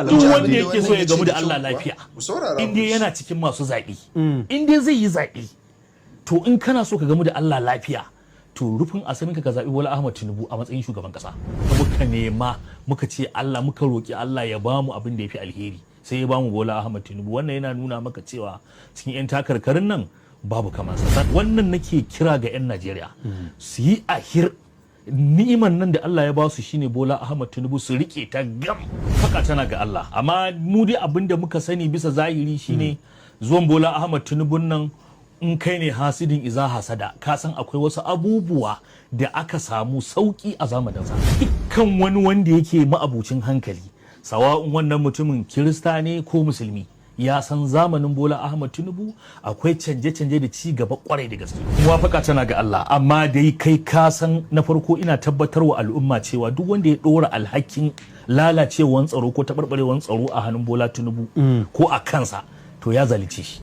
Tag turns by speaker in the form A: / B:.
A: duk wanda yake so ya gamu da Allah lafiya in dai yana cikin masu zaɓi in dai zai yi zaɓi to in kana so ka gamu da Allah lafiya to rufin asirin ka zaɓi Bola Ahmed Tinubu a matsayin shugaban kasa muka nema muka ce Allah muka roki Allah ya bamu abin da yafi alheri sai ya bamu Bola Ahmed Tinubu wannan yana nuna maka cewa cikin yan takarkarin nan babu kamar sa wannan nake kira ga yan Najeriya su yi ahir ni'iman nan da Allah ya ba su shine Bola Ahmed Tinubu su rike ta gam faka tana ga Allah amma mu dai abinda muka sani bisa zahiri shine zuwan Bola Ahmed Tinubu nan in kai ne hasidin iza hasada ka san akwai wasu abubuwa da aka samu sauki a zamanin sa dukkan wani wanda yake ma'abucin hankali sawa'un wannan mutumin Kirista ne ko musulmi ya san zamanin Bola Ahmed Tinubu akwai canje-canje da ci gaba kwarai da gaske. Muwafaka tana ga Allah amma dai kai ka san na farko ina tabbatar wa al'umma cewa duk wanda ya dora alhakin lalacewan tsaro ko taɓarɓarewar tsaro a hannun Bola Tinubu ko a kansa to ya zalice shi.